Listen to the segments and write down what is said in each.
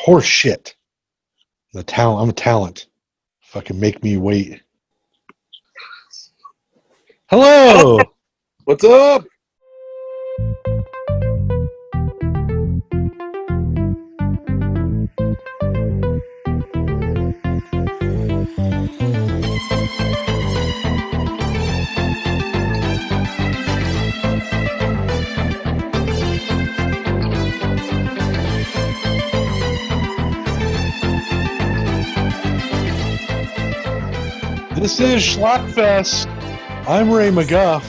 Horse shit. I'm a talent. Fucking make me wait. Hello. What's up? This is SchlockFest. I'm Ray McGuff.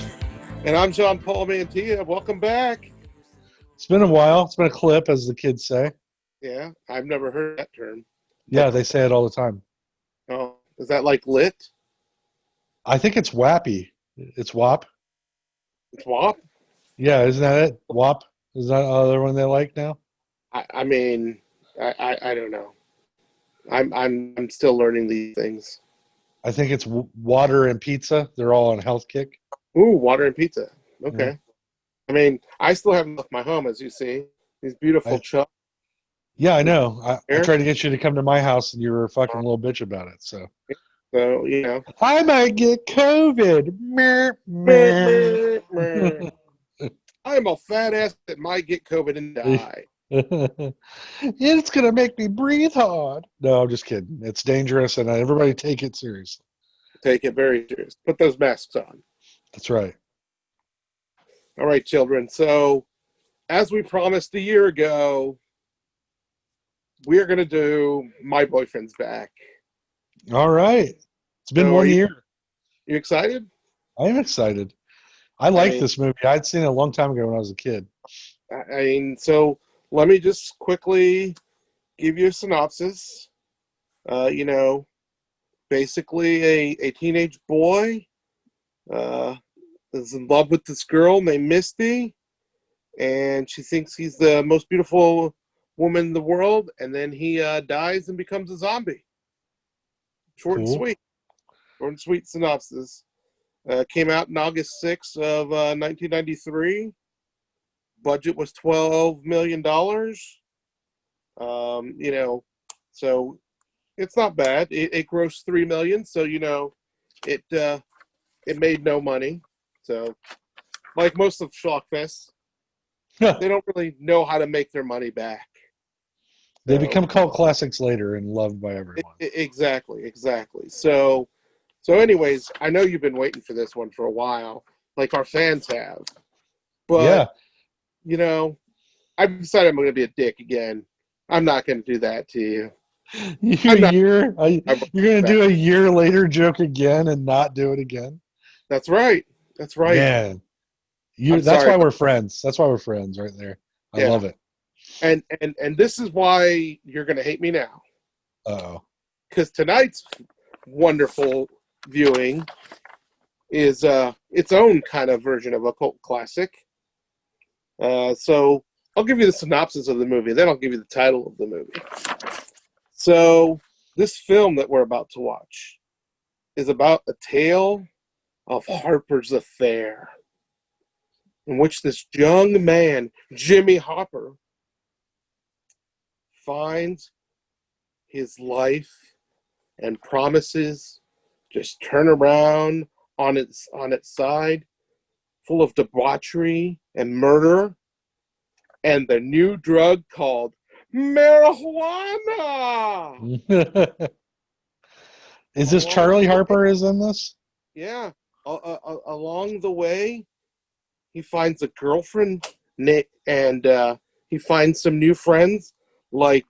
And I'm John Paul Mantilla. Welcome back. It's been a while. It's been a clip, as the kids say. Yeah, I've never heard that term. Yeah, they say it all the time. Oh, is that like lit? I think it's wappy. It's WAP. It's WAP? Yeah, isn't that it? WAP? Is that the other one they like now? I mean, I don't know. I'm still learning these things. I think it's water and pizza. They're all on a health kick. Ooh, water and pizza. Okay. Yeah. I mean, I still haven't left my home, as you see. These beautiful chucks. Yeah, I know. I tried to get you to come to my house, and you were a fucking little bitch about it. So, you know. I might get COVID. I'm a fat ass that might get COVID and die. It's gonna make me breathe hard. No, I'm just kidding. It's dangerous, and everybody take it seriously. Take it very serious. Put those masks on. That's right. All right, children. So, as we promised a year ago, we are going to do My Boyfriend's Back. All right. It's been 1 year. You excited? I am excited. I like this movie. I'd seen it a long time ago when I was a kid. I mean, so let me just quickly give you a synopsis. Basically a teenage boy is in love with this girl named Misty, and she thinks he's the most beautiful woman in the world, and then he dies and becomes a zombie. Short and sweet. Short and sweet synopsis. Came out in August 6th of 1993. Budget was $12 million. So it's not bad. It grossed $3 million, so it made no money. So, like most of SchlockFest, they don't really know how to make their money back. They become cult classics later and loved by everyone. Exactly. So anyways, I know you've been waiting for this one for a while, like our fans have. But, I've decided I'm going to be a dick again. I'm not going to do that to you. You're going to do a year later joke again and not do it again? That's right. Man, that's why we're friends. That's why we're friends right there. I love it. And this is why you're going to hate me now. Uh-oh. Because tonight's wonderful viewing is its own kind of version of a cult classic. So I'll give you the synopsis of the movie, then I'll give you the title of the movie. So this film that we're about to watch is about a tale of Harper's affair, in which this young man, Jimmy Hopper, finds his life and promises just turn around on its side, full of debauchery and murder, and the new drug called marijuana. Is this Charlie Harper is in this? Yeah. Along the way, he finds a girlfriend, and he finds some new friends like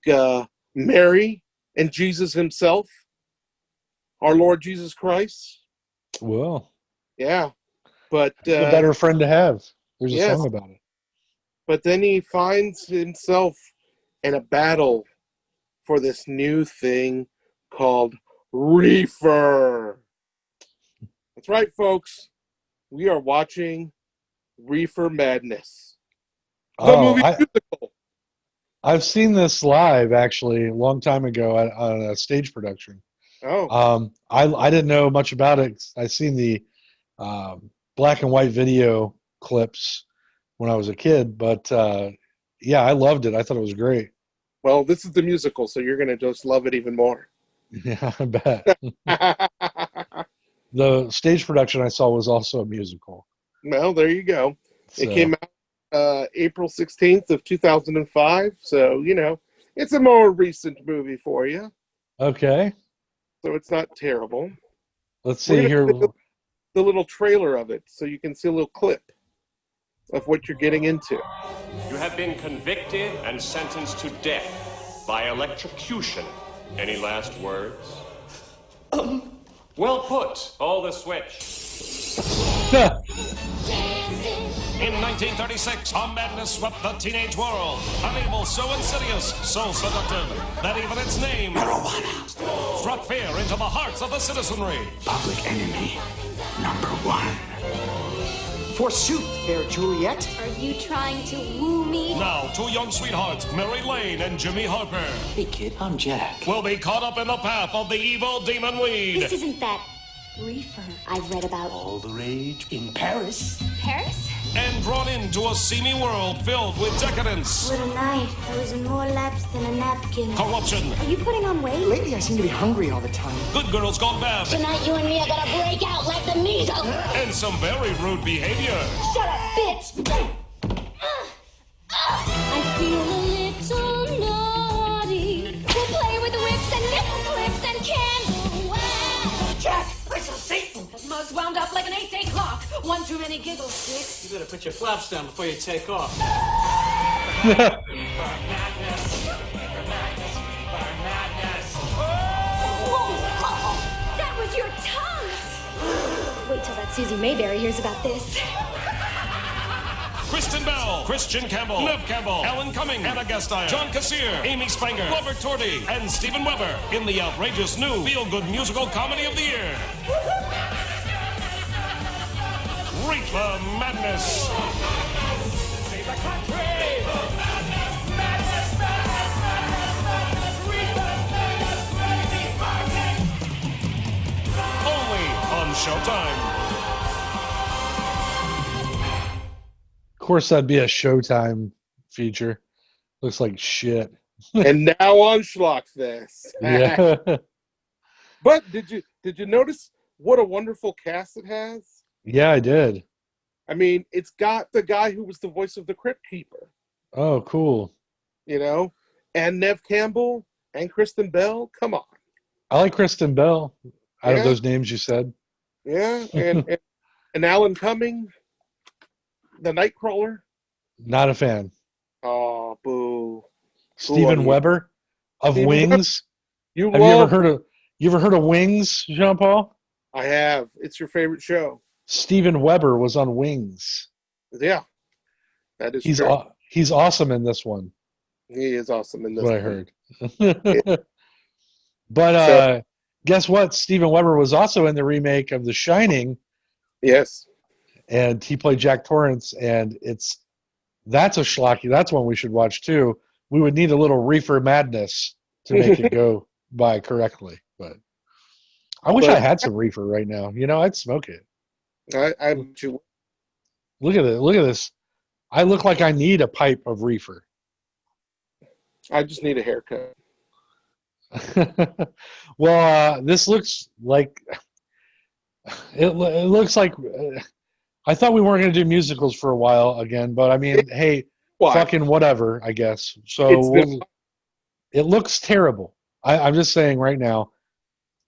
Mary and Jesus himself, our Lord Jesus Christ. Well, yeah, but a better friend to have. There's a song about it. But then he finds himself in a battle for this new thing called reefer. That's right, folks. We are watching Reefer Madness, the movie musical. I've seen this live, actually, a long time ago on a stage production. Oh. I didn't know much about it. I seen the black and white video clips when I was a kid, but I loved it. I thought it was great. Well, this is the musical, so you're going to just love it even more. Yeah, I bet. The stage production I saw was also a musical. Well, there you go. It So, came out April 16th of 2005, so, it's a more recent movie for you, okay. so it's not terrible. Let's We're see going here. to see the little trailer of it, so you can see a little clip of what you're getting into. You have been convicted and sentenced to death by electrocution. Any last words? Well put. Pull the switch. In 1936, a madness swept the teenage world. An evil so insidious, so seductive, that even its name, marijuana, struck fear into the hearts of the citizenry. Public enemy number one. Forsooth, fair Juliet. Are you trying to woo me? Now, two young sweethearts, Mary Lane and Jimmy Harper, Hey, kid, I'm Jack. will be caught up in the path of the evil demon weed. This isn't that reefer I've read about. All the rage in Paris. Paris? And drawn into a seamy world filled with decadence, What a night. I was in more laps than a napkin. corruption, Are you putting on weight? Lately, I seem to be hungry all the time. good girls gone bad, Tonight you and me are gonna break out like the measles. and some very rude behavior. Shut up, bitch! I feel a little naughty. We'll play with whips and nipple clips and candle wax. Jack, I shall Satan. Mug's wound up like an 8-day clock. One too many giggle sticks. You better put your flaps down before you take off. Whoa! That was your tongue! Wait till that Susie Mayberry hears about this. Kristen Bell, Christian Campbell, Nev Campbell, Alan Cumming, Anna Gasteyer, John Kassir, Amy Spanger, Robert Torti, and Stephen Weber in the outrageous new feel-good musical comedy of the year, Reefer Madness. Only on Showtime. Of course, that'd be a Showtime feature. Looks like shit. And now on SchlockFest. Yeah. But did you notice what a wonderful cast it has? Yeah, I did. I mean, it's got the guy who was the voice of the Crypt Keeper, Oh, cool. and Nev Campbell and Kristen Bell. Come on. I like Kristen Bell out Yeah. of those names you said. Yeah, and Alan Cumming, the Nightcrawler. Not a fan. Oh, boo. Steven you? Weber of Steven Wings. You Have you love ever heard of Wings, Jean-Paul? I have. It's your favorite show. Steven Weber was on Wings. Yeah. That is He's true. he's awesome in this one. He is awesome in this. That's what I one. heard. But guess what? Steven Weber was also in the remake of The Shining, Yes. and he played Jack Torrance, and that's a schlocky. That's one we should watch too. We would need a little reefer madness to make it go by correctly. But I wish I had some reefer right now. I'd smoke it. Look at it. Look at this. I look like I need a pipe of reefer. I just need a haircut. Well, this looks like it looks like I thought we weren't going to do musicals for a while again, but I mean, hey, Why? fucking whatever, I guess. So it looks terrible. I'm just saying right now.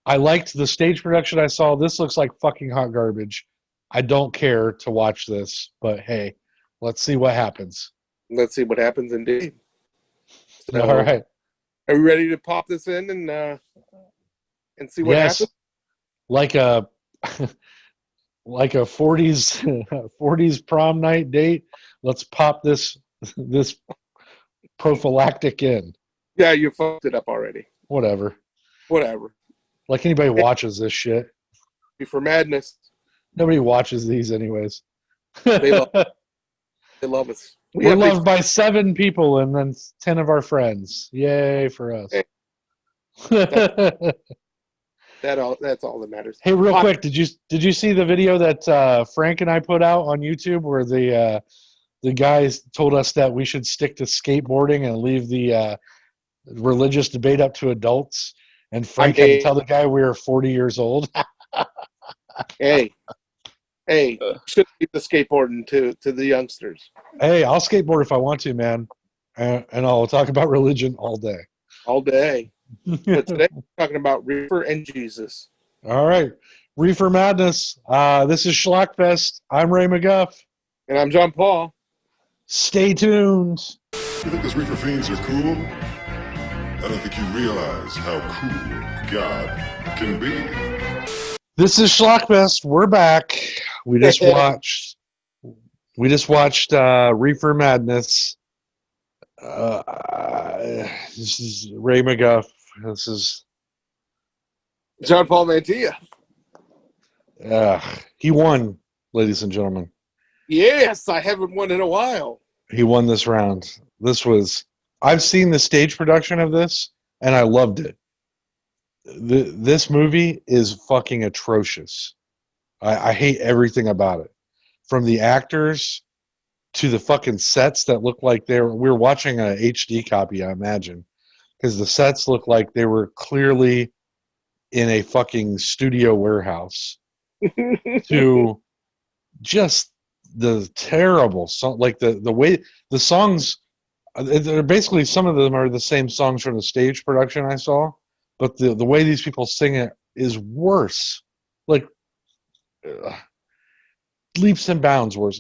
I liked the stage production I saw. This looks like fucking hot garbage. I don't care to watch this, but hey, let's see what happens. Let's see what happens indeed. So, All right. Are we ready to pop this in and see what happens? Like a like a 40s prom night date. Let's pop this prophylactic in. Yeah, you fucked it up already. Whatever. Whatever. Like anybody watches this shit. For madness. Nobody watches these anyways. They love us. We're loved by 7 people and then 10 of our friends. Yay for us. Hey. That's all that matters. Hey, real quick, did you see the video that Frank and I put out on YouTube where the guys told us that we should stick to skateboarding and leave the religious debate up to adults, and Frank I had to mean- tell the guy we were 40 years old. Hey, you should keep the skateboarding to the youngsters Hey, I'll skateboard if I want to, man, and I'll talk about religion all day. all day. But today we're talking about Reefer and Jesus. All right, Reefer Madness. This is SchlockFest. I'm Ray McGuff. And I'm John Paul. Stay tuned. You think those reefer fiends are cool? I don't think you realize how cool God can be. This is SchlockFest. We're back. We just watched Reefer Madness. This is Ray McGuff. This is John Paul Mantilla. he won, ladies and gentlemen. Yes, I haven't won in a while. He won this round. I've seen the stage production of this, and I loved it. This movie is fucking atrocious. I hate everything about it. From the actors to the fucking sets that look like we're watching a HD copy, I imagine. Because the sets look like they were clearly in a fucking studio warehouse. To just the terrible song, like the way the songs, they're basically, some of them are the same songs from the stage production I saw, but the way these people sing it is worse, like leaps and bounds worse.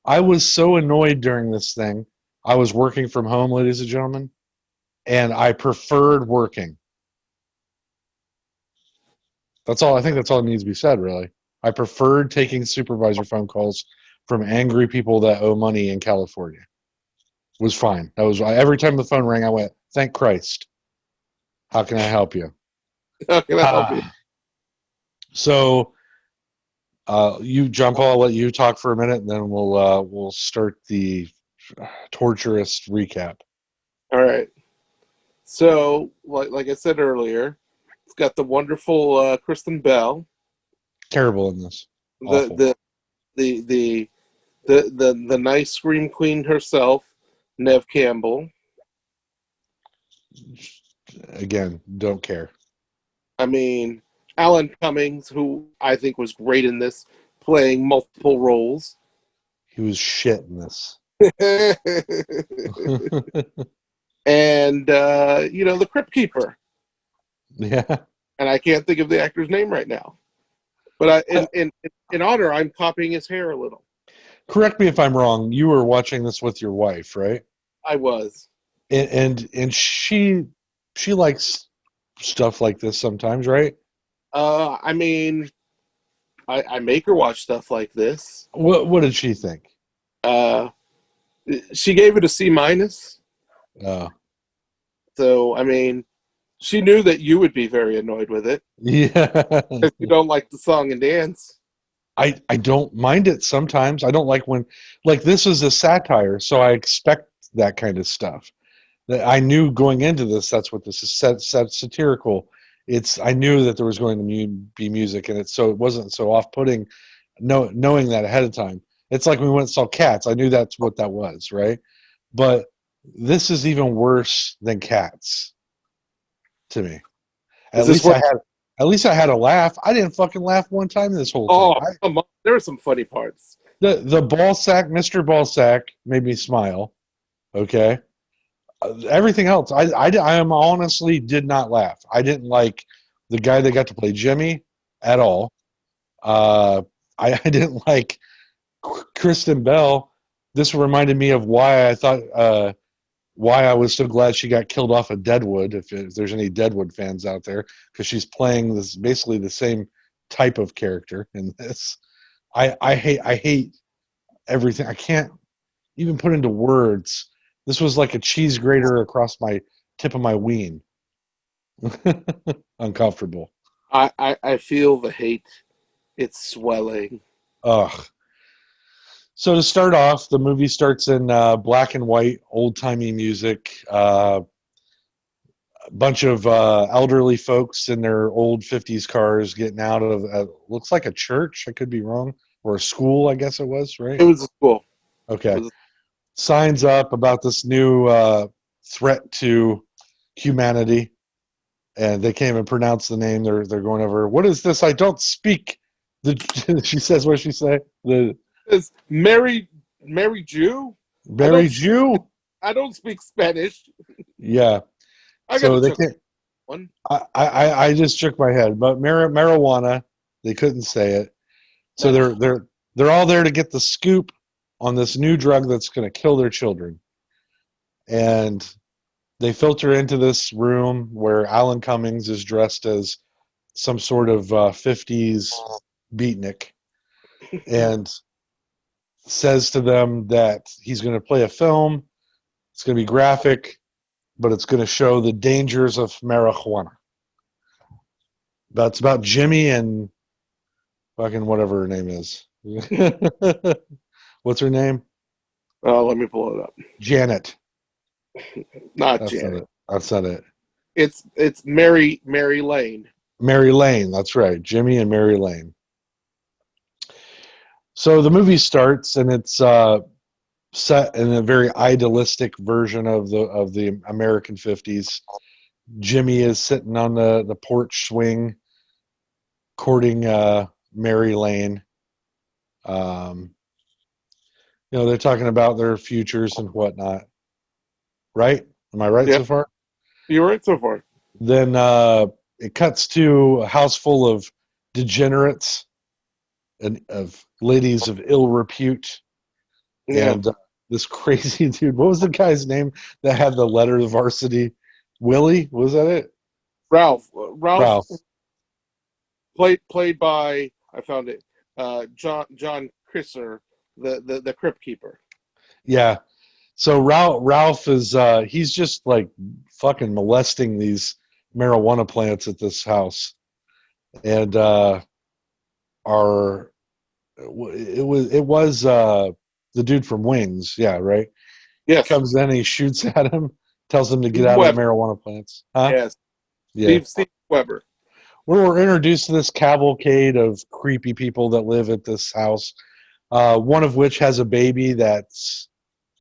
I was so annoyed during this thing. I was working from home, ladies and gentlemen, and I preferred working. That's all. I think that's all that needs to be said, really. I preferred taking supervisor phone calls from angry people that owe money in California. It was fine. Every time the phone rang, I went, "Thank Christ. How can I help you?" How can I help you? So, you, John Paul, I'll let you talk for a minute, and then we'll start the torturous recap. All right. So, like I said earlier, it's got the wonderful Kristen Bell. Terrible in this. Awful. The nice scream queen herself, Neve Campbell. Again, don't care. I mean, Alan Cummings, who I think was great in this, playing multiple roles. He was shit in this. And the Crypt Keeper. Yeah. And I can't think of the actor's name right now. But in honor, I'm copying his hair a little. Correct me if I'm wrong. You were watching this with your wife, right? I was. And she likes stuff like this sometimes, right? I mean, I make her watch stuff like this. What did she think? She gave it a C-. So, I mean, she knew that you would be very annoyed with it. Yeah. If you don't like the song and dance. I don't mind it sometimes. I don't like when, like, this is a satire, so I expect that kind of stuff. I knew going into this, that's what this is, satirical. I knew that there was going to be music in it, so it wasn't so off-putting, knowing that ahead of time. It's like when we went and saw Cats. I knew that's what that was, right? But this is even worse than Cats to me. At least I had a laugh. I didn't fucking laugh one time this whole time. Come on. There were some funny parts. The ball sack, Mr. Ballsack, made me smile. Okay. Everything else, I honestly did not laugh. I didn't like the guy that got to play Jimmy at all. I didn't like Kristen Bell. This reminded me of why I thought why I was so glad she got killed off of Deadwood, if there's any Deadwood fans out there, because she's playing this basically the same type of character in this. I hate everything. I can't even put into words. This was like a cheese grater across my tip of my ween. Uncomfortable. I feel the hate. It's swelling. Ugh. So to start off, the movie starts in black and white, old-timey music. A bunch of elderly folks in their old 50s cars getting out of, looks like a church, I could be wrong, or a school, I guess it was, right? It was a school. Okay. Signs up about this new threat to humanity, and they can't even pronounce the name. They're going over. What is this? I don't speak. She says, what she say? It's Mary Jew. Mary Jew. I don't speak Spanish. Yeah. I So got they to can't. one. I just shook my head, but marijuana. They couldn't say it. So they're all there to get the scoop on this new drug that's going to kill their children, and they filter into this room where Alan Cummings is dressed as some sort of 50s beatnik, and says to them that he's going to play a film. It's going to be graphic, but it's going to show the dangers of marijuana. That's about Jimmy and fucking whatever her name is. What's her name? Let me pull it up. Janet. Not That's Janet. not it. That's not it. It's Mary Lane. Mary Lane. That's right. Jimmy and Mary Lane. So the movie starts, and it's set in a very idealistic version of the American 50s. Jimmy is sitting on the porch swing, courting Mary Lane. They're talking about their futures and whatnot. Right? Am I right so far? You're right so far. Then it cuts to a house full of degenerates and of ladies of ill repute. Yeah. And this crazy dude, what was the guy's name that had the letter of varsity? Willie? Was that it? Ralph. Played by, I found it, John Crisser, the Crypt Keeper. Yeah. So Ralph is he's just like fucking molesting these marijuana plants at this house, and it was the dude from Wings, yeah, right. Yes. He comes in, he shoots at him, tells him to get out of the marijuana plants. Huh? Yes. Yeah. Steve Weber. We're introduced to this cavalcade of creepy people that live at this house. One of which has a baby that's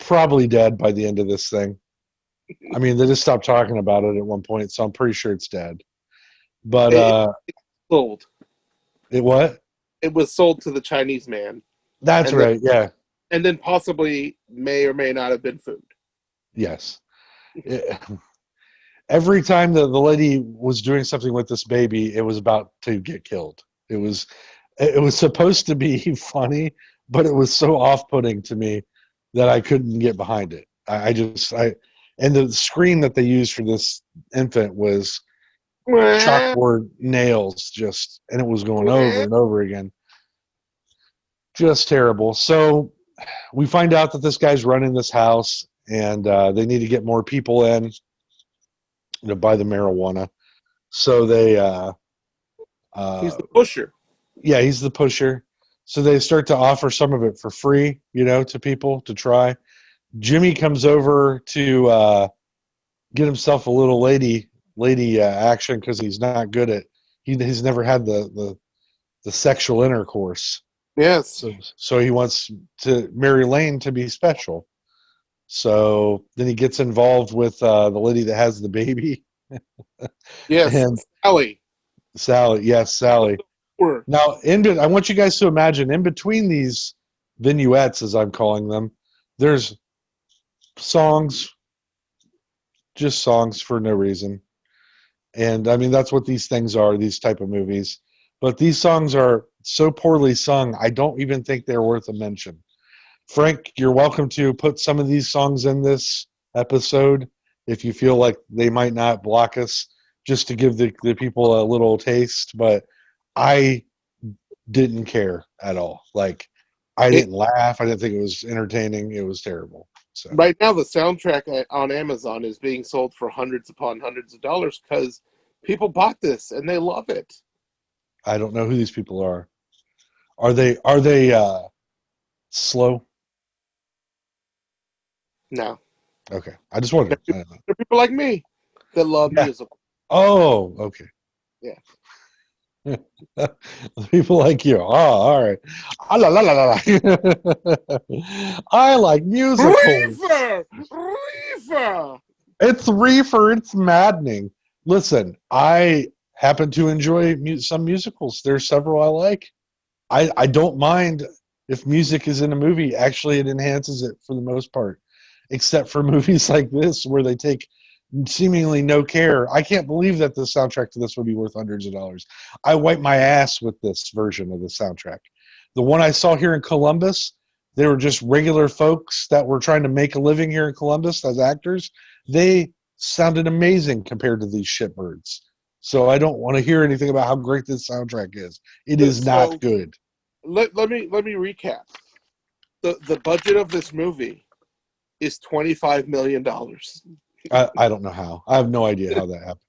probably dead by the end of this thing. I mean, they just stopped talking about it at one point, so I'm pretty sure it's dead. But it sold. It what? It was sold to the Chinese man. That's right. Yeah. And then possibly may or may not have been food. Yes. Every time the lady was doing something with this baby, it was about to get killed. It was supposed to be funny, but it was so off-putting to me that I couldn't get behind it. And the screen that they used for this infant was chalkboard nails, and it was going over and over again. Just terrible. So we find out that this guy's running this house, and they need to get more people in to buy the marijuana. So they he's the pusher. Yeah, he's the pusher. So they start to offer some of it for free, to people to try. Jimmy comes over to get himself a little lady action because he's not good at. He's never had the sexual intercourse. Yes. So he wants Mary Lane to be special. So then he gets involved with the lady that has the baby. Yes, and Sally. Yes, Sally. Now, I want you guys to imagine in between these vignettes, as I'm calling them, there's songs, just songs for no reason. And I mean, that's what these things are, these type of movies. But these songs are so poorly sung, I don't even think they're worth a mention. Frank, you're welcome to put some of these songs in this episode if you feel like they might not block us, just to give the people a little taste. But I didn't care at all. Like, I didn't laugh. I didn't think it was entertaining. It was terrible. So right now, the soundtrack on Amazon is being sold for hundreds upon hundreds of dollars because people bought this and they love it. I don't know who these people are. Are they slow? No. Okay. I just wanted to. They're people like me that love music. Oh, okay. Yeah. People like you. Oh, all right. Ah, la, la, la, la. I like musicals. Reefer! It's reefer. It's maddening. Listen, I happen to enjoy some musicals. There's several I like. I don't mind if music is in a movie. Actually, it enhances it for the most part, except for movies like this where they take seemingly no care. I can't believe that the soundtrack to this would be worth hundreds of dollars. I wipe my ass with this version of the soundtrack. The one I saw here in Columbus, they were just regular folks that were trying to make a living here in Columbus as actors. They sounded amazing compared to these shitbirds. So I don't want to hear anything about how great this soundtrack is. It is not good. Let me recap. The budget of this movie is $25 million. I don't know how. I have no idea how that happened.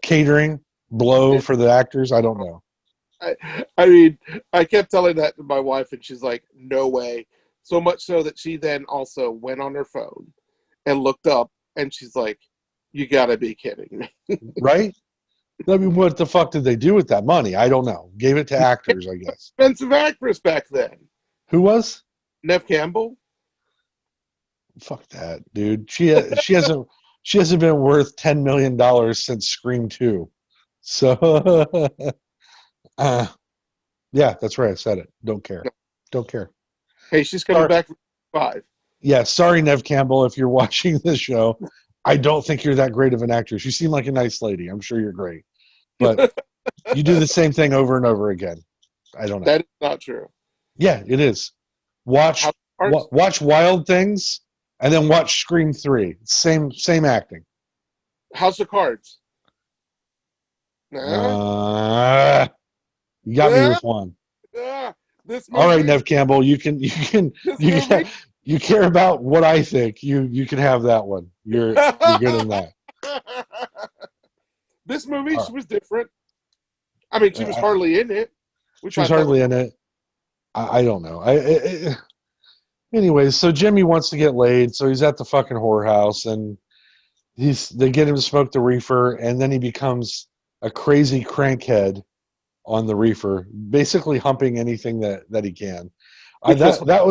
Catering, blow for the actors, I don't know. I mean, I kept telling that to my wife, and she's like, no way. So much so that she then also went on her phone and looked up, and she's like, you gotta be kidding me. Right? I mean, what the fuck did they do with that money? I don't know. Gave it to actors, I guess. Expensive actress back then. Who was? Neve Campbell. Fuck that, dude. She hasn't been worth $10 million since Scream 2. So, yeah, that's right. I said it. Don't care. Don't care. Hey, she's coming back for 5. Yeah, sorry, Neve Campbell, if you're watching this show. I don't think you're that great of an actress. You seem like a nice lady. I'm sure you're great. But you do the same thing over and over again. I don't know. That is not true. Yeah, it is. Watch Wild Things and then watch Scream 3. Same acting. House of Cards. You got me with one. This All right, movie- Neve Campbell, you care about what I think. You can have that one. You're good in that. This movie, she was different. I mean, she was hardly in it. She was hardly in it. I don't know. Anyways, so Jimmy wants to get laid, so he's at the fucking whorehouse, and they get him to smoke the reefer, and then he becomes a crazy crankhead on the reefer, basically humping anything that he can. That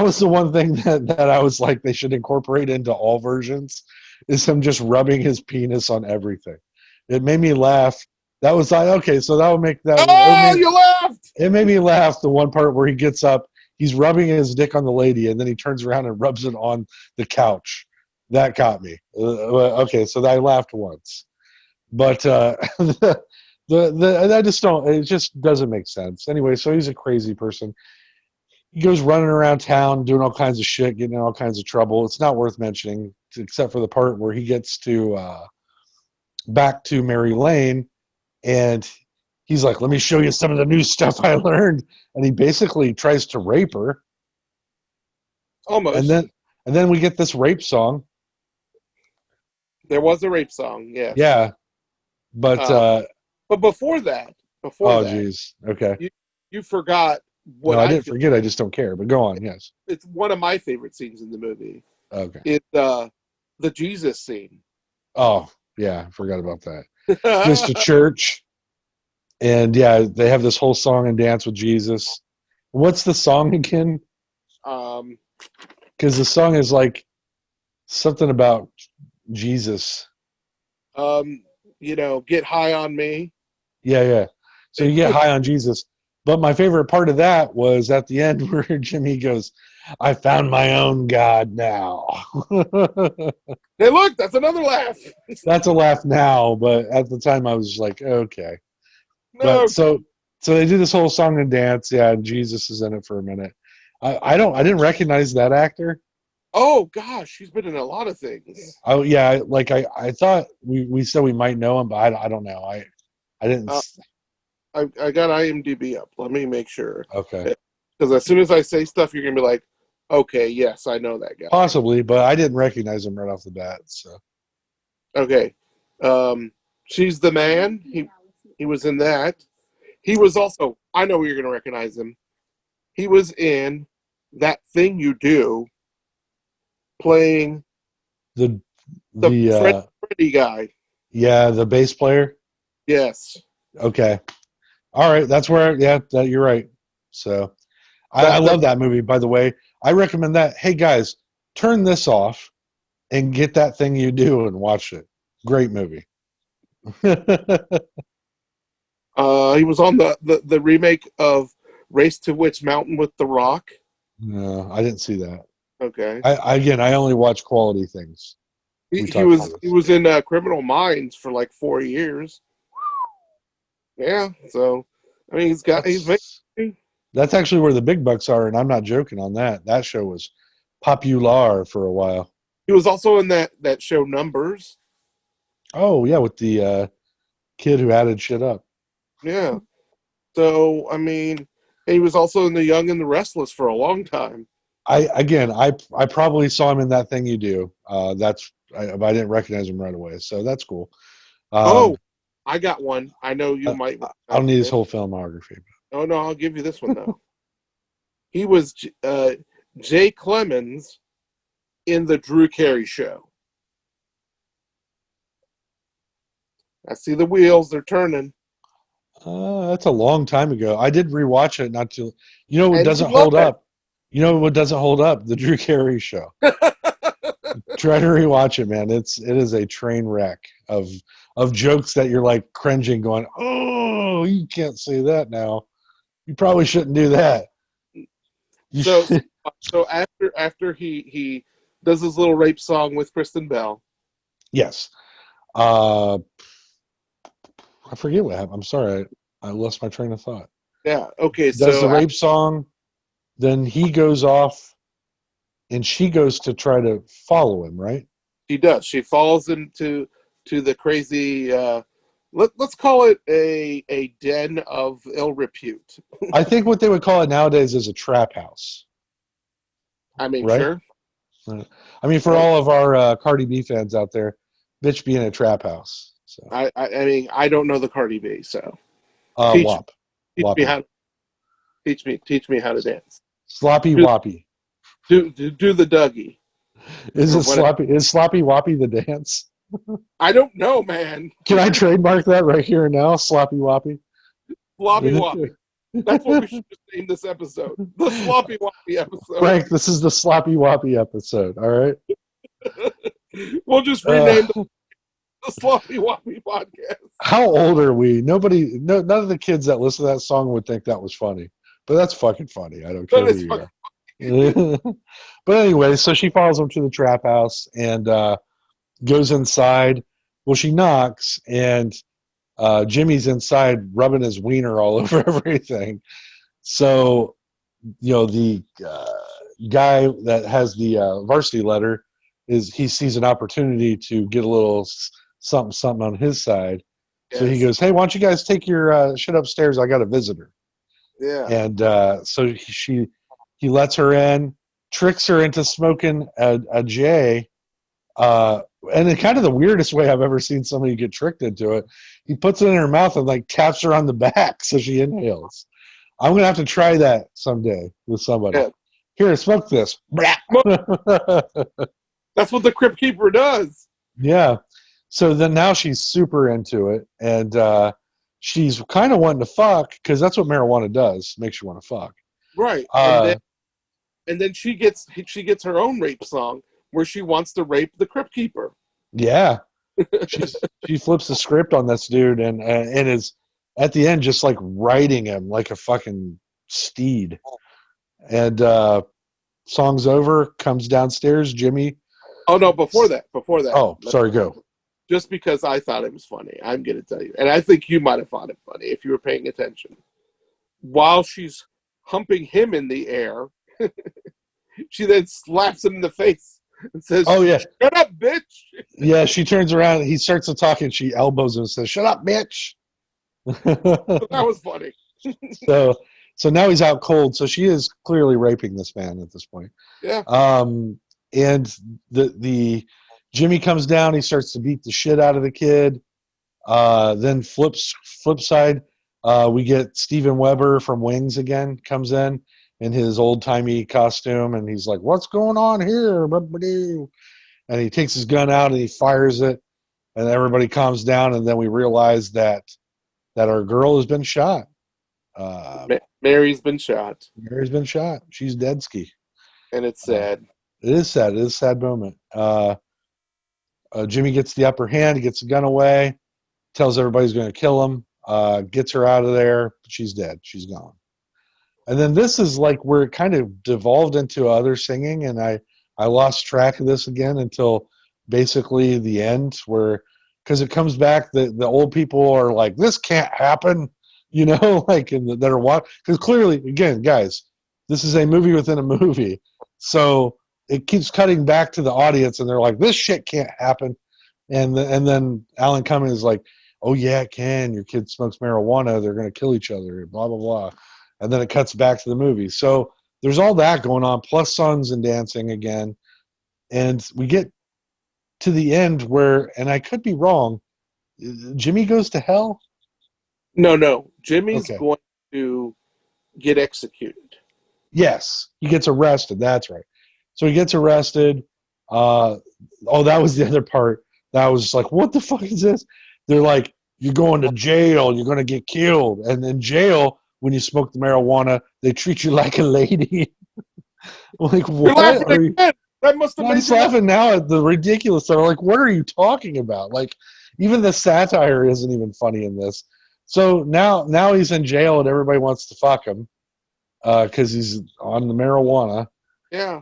was the one thing that I was like they should incorporate into all versions, is him just rubbing his penis on everything. It made me laugh. That was like, okay, so that would make that. Oh, you laughed! It made me laugh, the one part where he gets up, he's rubbing his dick on the lady, and then he turns around and rubs it on the couch. That got me. Okay, so I laughed once. But I just don't, it just doesn't make sense. Anyway, so he's a crazy person. He goes running around town doing all kinds of shit, getting in all kinds of trouble. It's not worth mentioning, except for the part where he gets to back to Mary Lane, and he's like, let me show you some of the new stuff I learned. And he basically tries to rape her. Almost. And then we get this rape song. There was a rape song, yes. Yeah. But before that, jeez. Okay. you forgot what no, I didn't forget. I just don't care. But go on. Yes. It's one of my favorite scenes in the movie. Okay. It's the Jesus scene. Oh, yeah. I forgot about that. Just a church. And yeah, they have this whole song and dance with Jesus. What's the song again? Because the song is like something about Jesus. Get high on me. Yeah. So you get high on Jesus. But my favorite part of that was at the end where Jimmy goes, I found my own God now. Hey, look, that's another laugh. That's a laugh now, but at the time I was like, okay. No. But so they do this whole song and dance. Yeah, and Jesus is in it for a minute. I didn't recognize that actor. Oh gosh, she's been in a lot of things. Oh yeah, like I thought we said we might know him, but I don't know. I didn't. I got IMDb up. Let me make sure. Okay. Because as soon as I say stuff, you're gonna be like, okay, yes, I know that guy. Possibly, but I didn't recognize him right off the bat. So. Okay. She's the Man. He was in that. He was also, I know you're going to recognize him. He was in That Thing You Do, playing the Freddy guy. Yeah, the bass player. Yes. Okay. All right, that's where. Yeah, you're right. So, I love that movie. By the way, I recommend that. Hey guys, turn this off. and get That Thing You Do and watch it. Great movie. He was on the remake of Race to Witch Mountain with The Rock. No, I didn't see that. Okay. I only watch quality things. He was in Criminal Minds for like 4 years. Yeah, so I mean That's actually where the big bucks are, and I'm not joking on that. That show was popular for a while. he was also in that show Numbers. Oh yeah, with the kid who added shit up. Yeah. So I mean, he was also in The Young and the Restless for a long time. I probably saw him in That Thing You Do. I didn't recognize him right away, so that's cool. I got one. I know you might. I don't need his whole filmography. Oh no, I'll give you this one though. He was Jay Clemens in the Drew Carey Show. I see the wheels; they're turning. That's a long time ago. I did rewatch it. Not too. You know what And doesn't you love hold it. up? You know what doesn't hold up? The Drew Carey Show. Try to rewatch it, man. It is a train wreck of jokes that you're like cringing, going, "Oh, you can't say that now. You probably shouldn't do that." So after he does his little rape song with Kristen Bell. Yes. I forget what happened. I'm sorry. I lost my train of thought. Yeah. Okay. Does So the rape song, then he goes off, and she goes to try to follow him, right? she does. She falls into the crazy. Let's call it a den of ill repute. I think what they would call it nowadays is a trap house, I mean, right? sure. I mean, for all of our Cardi B fans out there, bitch be in a trap house. So I mean, I don't know the Cardi B, so wop. teach me how to dance. Sloppy Woppy. Do the Dougie. Is Or it whatever. sloppy? Is Sloppy Woppy the dance? I don't know, man. Can I trademark that right here and now? Sloppy Woppy. Sloppy Woppy. That's what we should just name this episode. The Sloppy Woppy episode. Frank, this is the Sloppy Woppy episode. All right. We'll just rename the Sloppy Woppy podcast. How old are we? None of the kids that listen to that song would think that was funny, but that's fucking funny. I don't care who you are. But anyway, so she follows him to the trap house and goes inside. Well, she knocks, and Jimmy's inside rubbing his wiener all over everything. So, the guy that has the varsity letter he sees an opportunity to get a little something on his side. Yes. So he goes, "Hey, why don't you guys take your shit upstairs? I got a visitor." Yeah. And so he lets her in, tricks her into smoking a J, and in kind of the weirdest way I've ever seen somebody get tricked into it. He puts it in her mouth and like taps her on the back so she inhales. I'm gonna have to try that someday with somebody. Yeah. Here, smoke this. That's what the Crypt Keeper does. Yeah. So then now she's super into it, and she's kind of wanting to fuck because that's what marijuana does, makes you want to fuck. Right. And then she gets her own rape song where she wants to rape the Crypt Keeper. Yeah. She flips the script on this dude and is at the end just like riding him like a fucking steed. And song's over, comes downstairs, Jimmy. Oh no, before that. Oh, sorry, go. Just because I thought it was funny, I'm going to tell you. And I think you might have found it funny if you were paying attention. While she's humping him in the air, she then slaps him in the face and says, "Oh yeah, shut up, bitch." Yeah, she turns around, and he starts to talk, and she elbows him and says, "Shut up, bitch." That was funny. So now he's out cold. So she is clearly raping this man at this point. Yeah. And the Jimmy comes down. He starts to beat the shit out of the kid. Then flip side, we get Steven Weber from Wings again comes in his old timey costume, and he's like, "What's going on here?" And he takes his gun out and he fires it, and everybody calms down. And then we realize that our girl has been shot. Mary's been shot. Mary's been shot. She's dead ski. And it's sad. It is sad. It is a sad moment. Jimmy gets the upper hand, gets the gun away, tells everybody he's going to kill him, gets her out of there. She's dead. She's gone. And then this is like where it kind of devolved into other singing, and I lost track of this again until basically the end, where because it comes back, the old people are like, this can't happen, like that are watching, because clearly, again, guys, this is a movie within a movie, so it keeps cutting back to the audience, and they're like, this shit can't happen, and then Alan Cumming is like, oh yeah, it can. Your kid smokes marijuana, they're gonna kill each other, blah blah blah, and then it cuts back to the movie. So there's all that going on, plus songs and dancing again, and we get to the end where, and I could be wrong, Jimmy goes to hell? No. Jimmy's Okay. going to get executed. Yes, he gets arrested. That's right. So he gets arrested. That was the other part. That was like, what the fuck is this? They're like, you're going to jail. You're going to get killed. And in jail, when you smoke the marijuana, they treat you like a lady. Like, You're what? laughing Are you? again. That must have I'm made just you laugh. laughing now at the ridiculous. They're like, what are you talking about? Like, even the satire isn't even funny in this. So now he's in jail and everybody wants to fuck him because he's on the marijuana. Yeah.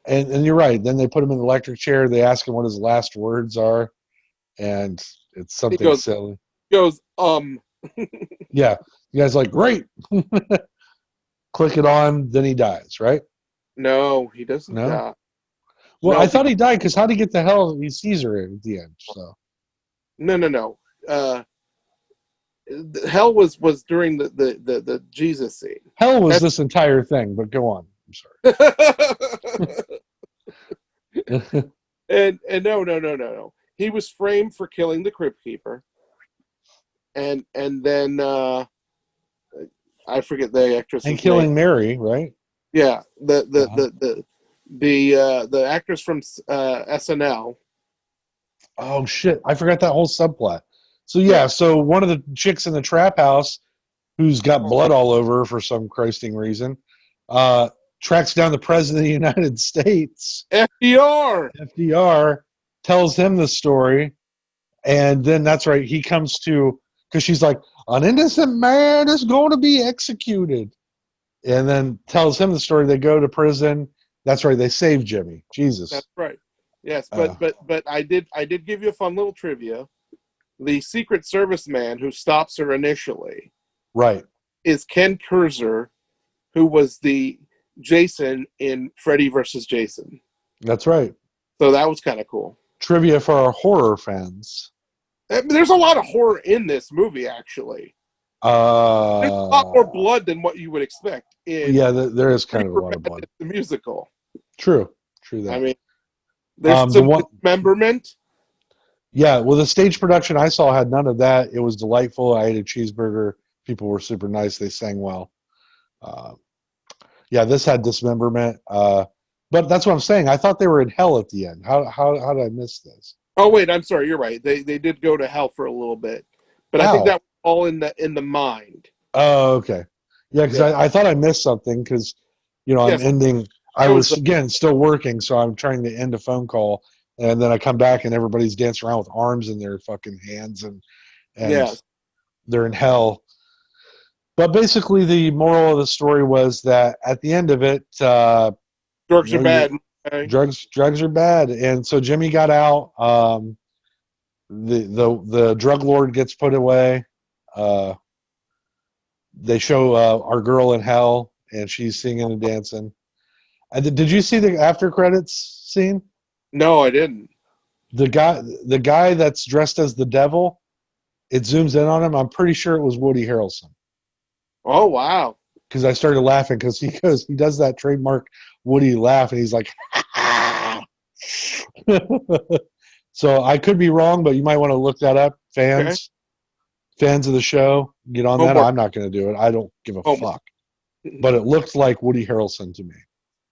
And you're right. Then they put him in the electric chair. They ask him what his last words are, and it's something goes- silly. Goes, Yeah. You guys like, great. Click it on, then he dies, right? No, he doesn't No? die. Well, No, I thought he died because how'd he get the hell? He sees her at the end. So No. Hell was during the Jesus scene. hell was this entire thing, but go on. I'm sorry. and no. He was framed for killing the Crypt Keeper. And then I forget the actress. And killing Mary, right? Yeah, the actress from SNL. Oh shit! I forgot that whole subplot. So yeah, so one of the chicks in the trap house, who's got blood all over her for some Christing reason, tracks down the president of the United States. FDR tells him the story, and then that's right. He comes to, because she's like, an innocent man is going to be executed, and then tells him the story. They go to prison. That's right. They save Jimmy. Jesus. That's right. Yes, but I did give you a fun little trivia. The Secret Service man who stops her initially, Right, is Ken Kurzer, who was the Jason in Freddy vs. Jason. that's right. So that was kind of cool. Trivia for our horror fans. There's a lot of horror in this movie, actually. There's a lot more blood than what you would expect. Yeah, there is kind of a lot of blood. The musical. True that. I mean, there's some dismemberment. Yeah, well, the stage production I saw had none of that. It was delightful. I ate a cheeseburger. People were super nice. They sang well. Yeah, this had dismemberment. But that's what I'm saying. I thought they were in hell at the end. How did I miss this? Oh wait, I'm sorry. You're right. They did go to hell for a little bit, but I think that was all in the mind. Oh, okay. Yeah, because I thought I missed something because, I'm ending. I was, again, still working, so I'm trying to end a phone call, and then I come back and everybody's dancing around with arms in their fucking hands, and they're in hell. But basically, the moral of the story was that at the end of it, drugs are bad. Drugs are bad, and so Jimmy got out. The drug lord gets put away. They show our girl in hell, and she's singing and dancing. And did you see the after credits scene? No, I didn't. The guy that's dressed as the devil, it zooms in on him. I'm pretty sure it was Woody Harrelson. Oh wow! Because I started laughing because he does that trademark Woody laugh, and he's like, so I could be wrong, but you might want to look that up, fans. Okay. Fans of the show, get on that. I'm not going to do it. I don't give a fuck. But it looked like Woody Harrelson to me.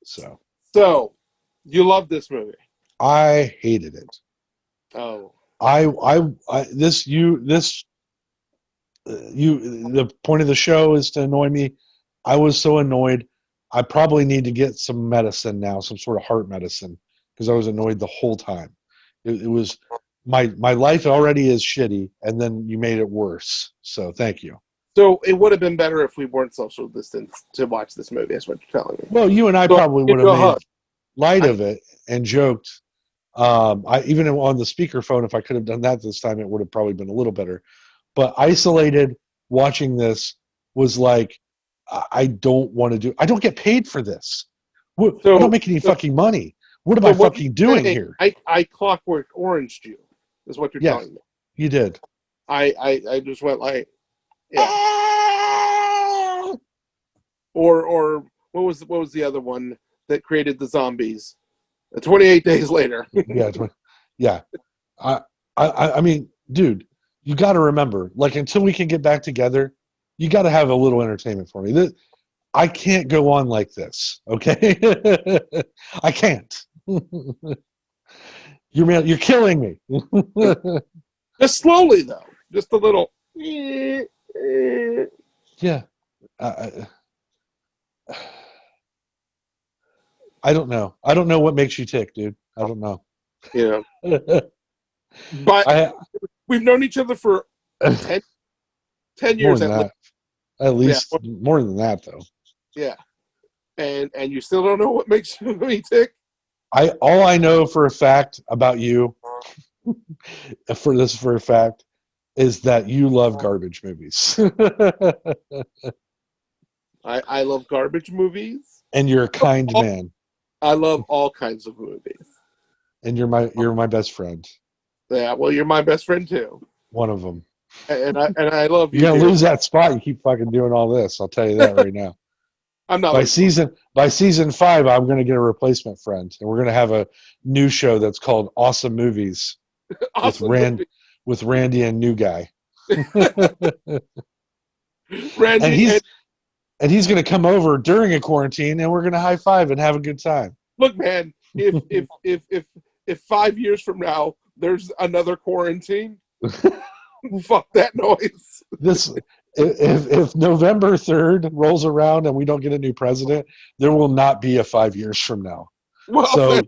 So you love this movie? I hated it. Oh. The point of the show is to annoy me. I was so annoyed. I probably need to get some medicine now, some sort of heart medicine, because I was annoyed the whole time. It was my life already is shitty, and then you made it worse. So thank you. So it would have been better if we weren't social distance to watch this movie. That's what you're telling me. Well, you and I So, probably would give you a have made hug. light of it and joked. I even on the speakerphone, if I could have done that this time, it would have probably been a little better. But isolated watching this was like, I don't want to do. I don't get paid for this. I don't make any fucking money. What am I what fucking you're doing saying, here? I Clockwork Oranged you, is what you're Yeah. telling me. You did. I just went like, yeah. Or what was the other one that created the zombies? 28 days later. Yeah. I mean, dude, you got to remember, like, until we can get back together, you got to have a little entertainment for me. I can't go on like this, okay? I can't. You're killing me. Just slowly, though. Just a little. Yeah. I don't know. I don't know what makes you tick, dude. I don't know. Yeah. But we've known each other for 10 years more than that. At least more than that, though. Yeah. And you still don't know what makes me tick? All I know for a fact about you, for a fact, is that you love garbage movies. I love garbage movies. And you're a kind man. I love all kinds of movies. And you're my best friend. Yeah, well, you're my best friend too. One of them. And I love you. You're gonna lose that spot. You keep fucking doing all this. I'll tell you that right now. I'm not by season 5. I'm gonna get a replacement friend, and we're gonna have a new show that's called Awesome Movies with Randy and New Guy. Randy and he's gonna come over during a quarantine, and we're gonna high five and have a good time. Look, man, if 5 years from now there's another quarantine, fuck that noise. If November 3rd rolls around and we don't get a new president, there will not be a 5 years from now. Well, so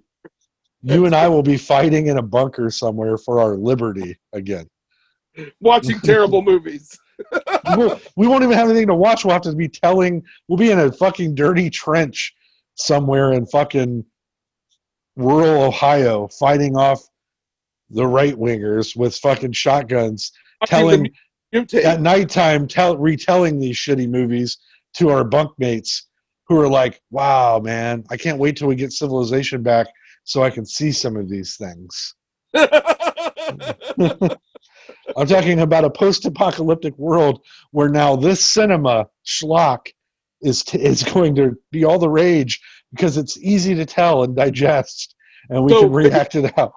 you and I will be fighting in a bunker somewhere for our liberty again. Watching terrible movies. We won't even have anything to watch. We'll have to be we'll be in a fucking dirty trench somewhere in fucking rural Ohio fighting off the right-wingers with fucking shotguns, at nighttime retelling these shitty movies to our bunkmates who are like, wow, man, I can't wait till we get civilization back so I can see some of these things. I'm talking about a post-apocalyptic world where now this cinema schlock is going to be all the rage because it's easy to tell and digest, and we can react it out.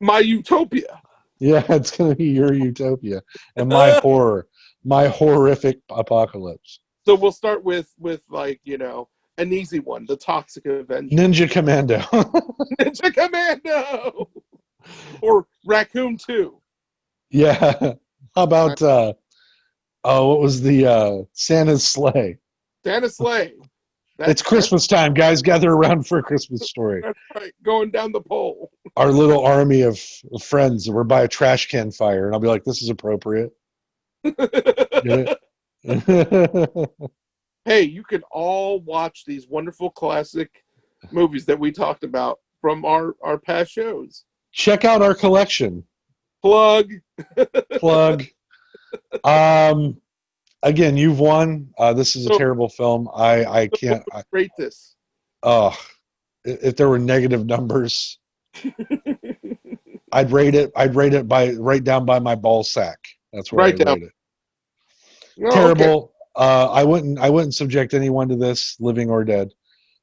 My utopia. Yeah, it's going to be your utopia and my horrific apocalypse. So we'll start with like, an easy one, the Toxic Avenger. Ninja Commando. Ninja Commando! Or Raccoon 2. Yeah. How about, what was the Santa's Sleigh? Santa's Sleigh. It's Christmas time, guys. Gather around for a Christmas story. That's right. Going down the pole. Our little army of friends, we're by a trash can fire, and I'll be like, this is appropriate. Get it? Hey, you can all watch these wonderful classic movies that we talked about from our past shows. Check out our collection. Plug. Again, you've won. This is a terrible film. I can't rate this. If there were negative numbers, I'd rate it by right down by my ball sack. That's where I'd rate it. Oh, terrible. Okay. I wouldn't subject anyone to this, living or dead.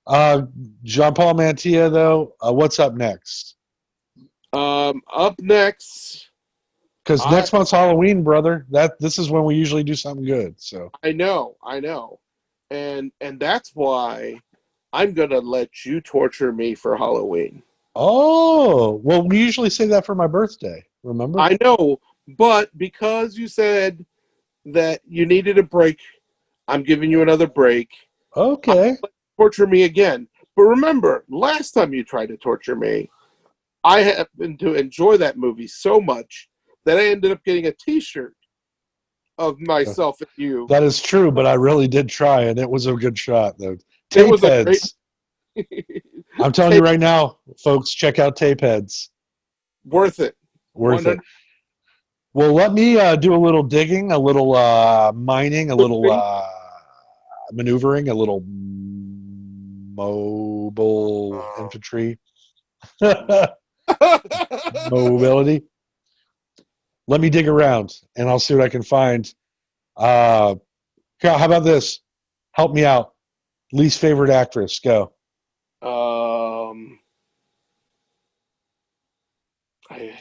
Jean-Paul Mantilla, though, what's up next? Up next, because next month's Halloween, brother. This is when we usually do something good. So I know, and that's why I'm gonna let you torture me for Halloween. Oh, well, we usually say that for my birthday. Remember? I know, but because you said that you needed a break, I'm giving you another break. Okay. Torture me again. But remember, last time you tried to torture me, I happen to enjoy that movie so much that I ended up getting a T-shirt of myself and you. That is true, but I really did try, and it was a good shot, though. It was a great. Tapeheads. I'm telling you right now, folks, check out Tapeheads. Worth it. Worth it. Well, let me do a little digging, a little mining, a little maneuvering, a little mobile infantry mobility. Let me dig around, and I'll see what I can find. How about this? Help me out. Least favorite actress. Go.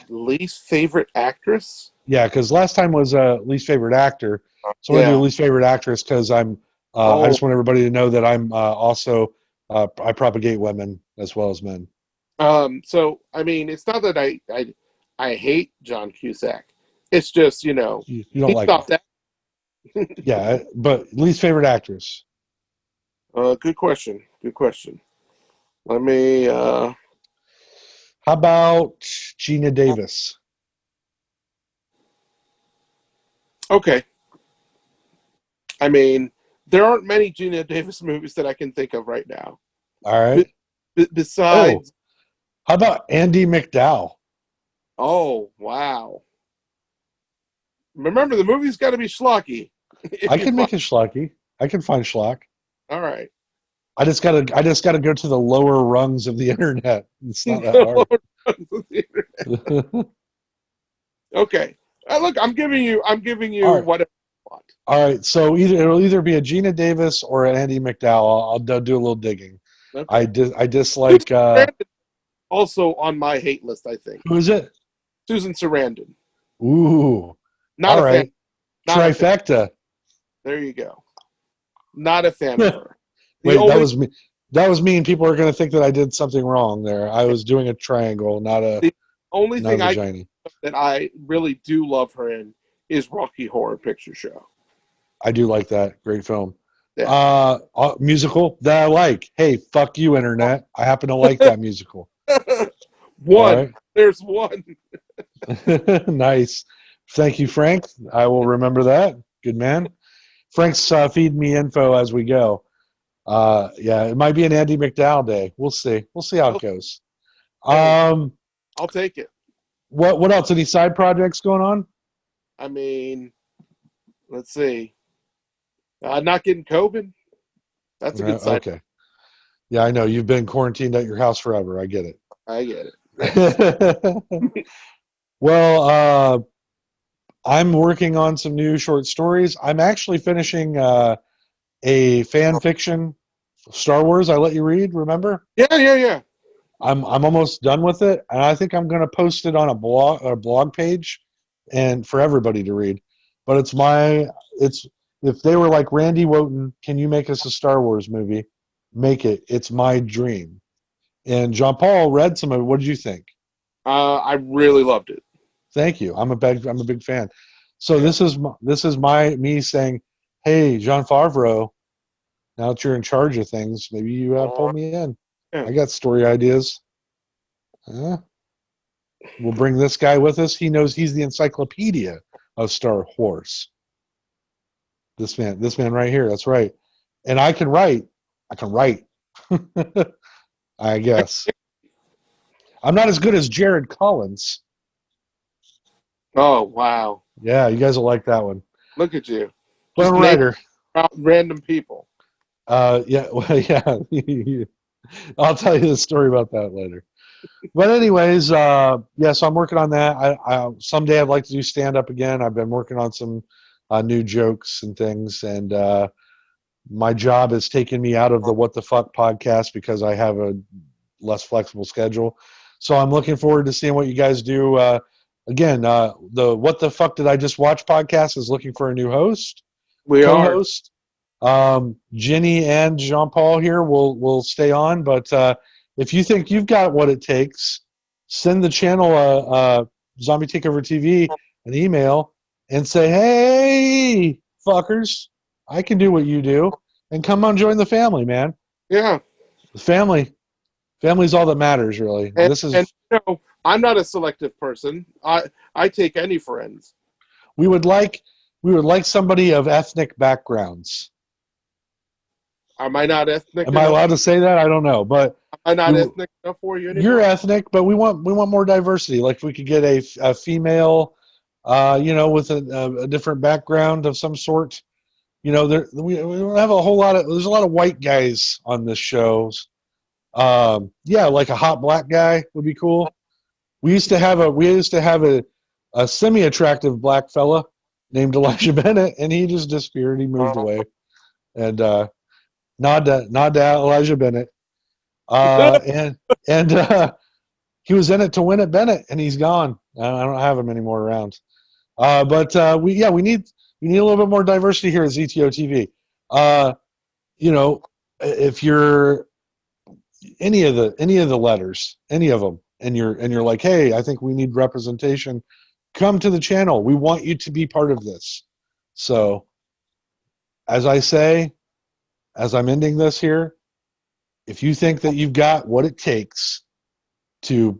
Least favorite actress? Yeah, because last time was least favorite actor. So I'm Yeah. gonna do least favorite actress because I'm. I just want everybody to know that I'm also I propagate women as well as men. So I mean, it's not that I hate John Cusack. It's just You don't he like stopped him. that. Yeah, but least favorite actress. Good question. Good question. Let me. How about Gina Davis? Okay. I mean, there aren't many Gina Davis movies that I can think of right now. All right. Besides, how about Andy McDowell? oh wow! Remember, the movie's got to be schlocky. I can make it schlocky. I can find schlock. All right. I just gotta go to the lower rungs of the internet. It's not that hard. Okay. Look, I'm giving you All right. whatever you want. All right. So it'll either be a Gina Davis or an Andy McDowell. I'll do a little digging. Okay. I dislike. Also on my hate list, I think. Who is it? Susan Sarandon. Ooh. Not all a right. fan. Not Trifecta. There you go. Not a fan of her. Wait, that was me. That was me, and people are going to think that I did something wrong there. I was doing a triangle, not a. The only thing that I really do love her in is Rocky Horror Picture Show. I do like that. Great film. Yeah. Musical that I like. Hey, fuck you, internet. I happen to like that musical. One. Right. There's one. Nice. Thank you, Frank. I will remember that. Good man. Frank's feeding me info as we go. Yeah, it might be an Andy McDowell day. We'll see. We'll see how it goes. I'll take it. What else? Any side projects going on? I mean, let's see. Not getting COVID. That's a good side. Okay. Yeah, I know. You've been quarantined at your house forever. I get it. I get it. Yes. Well, I'm working on some new short stories. I'm actually finishing a fan fiction Star Wars I let you read, remember? Yeah. I'm almost done with it, and I think I'm going to post it on a blog page and for everybody to read. But it's if they were like, Randy Wotan, can you make us a Star Wars movie? Make it. It's my dream. And Jean Paul read some of it. What did you think? I really loved it. Thank you. I'm a big fan. So this is me saying, hey, Jean Favreau, now that you're in charge of things, maybe you pull me in. Yeah. I got story ideas. We'll bring this guy with us. He knows he's the encyclopedia of Star Wars. This man right here. That's right. And I can write. I guess. I'm not as good as Jared Collins. Oh, wow. Yeah, you guys will like that one. Look at you. But I'm a writer. Random people. Yeah, well, yeah. I'll tell you the story about that later. But anyways, so I'm working on that. I someday I'd like to do stand-up again. I've been working on some new jokes and things, and my job has taken me out of the What the Fuck podcast because I have a less flexible schedule. So I'm looking forward to seeing what you guys do. Again, the What the Fuck Did I Just Watch podcast is looking for a new host, co-host. Ginny and Jean Paul here will stay on, but if you think you've got what it takes, send the channel Zombie Takeover TV an email and say, hey, fuckers, I can do what you do, and come on, join the family, man. Yeah. The family's all that matters, really. And I'm not a selective person. I take any friends. We would like somebody of ethnic backgrounds. Am I not ethnic Am I enough? allowed to say that? I don't know, but Am I not we- ethnic enough for you anymore? you're ethnic, but we want more diversity. Like if we could get a female, with a different background of some sort. We don't have a whole lot of. There's a lot of white guys on this show. Like a hot black guy would be cool. We used to have a semi-attractive black fella named Elijah Bennett, and he just disappeared. He moved away. And nod to Elijah Bennett. And he was in it to win it, Bennett, and he's gone. I don't have him anymore around. But we need a little bit more diversity here at ZTO TV. If you're any of the letters, any of them, and you're like, hey, I think we need representation, come to the channel. We want you to be part of this. So, as I say, as I'm ending this here, if you think that you've got what it takes to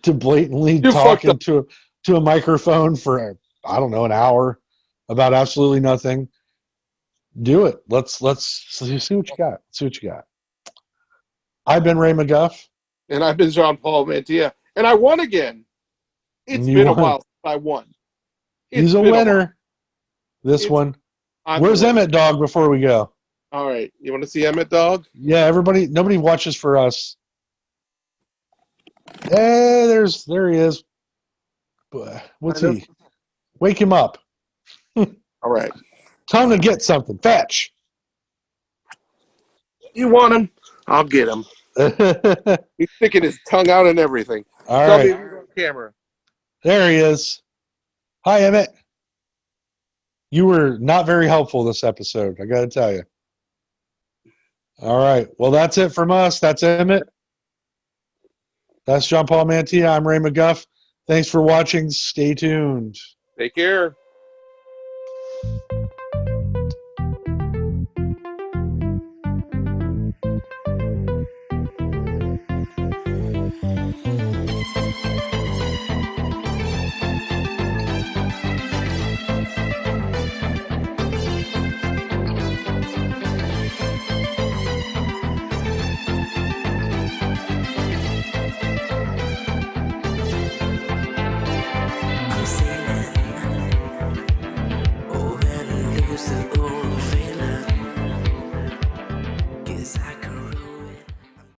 blatantly You talk fucked up. to a microphone for I don't know an hour about absolutely nothing, do it. Let's see what you got. See what you got. I've been Ray McGuff. And I've been Jean Paul Mantilla. And I won again. It's You been a won. while since I won. He's a been while. winner. This It's- one. I'm Where's the winner. Emmett Dog before we go? All right. You want to see Emmett Dog? Yeah, nobody watches for us. Hey, there he is. What's he? Wake him up. All right. Time to get something. Fetch. You want him? I'll get him. He's sticking his tongue out and everything. All Tell me right. if he's on camera. There he is. Hi, Emmett. You were not very helpful this episode, I got to tell you. All right. Well, that's it from us. That's Emmett. That's John Paul Mantilla. I'm Ray McGuff. Thanks for watching. Stay tuned. Take care.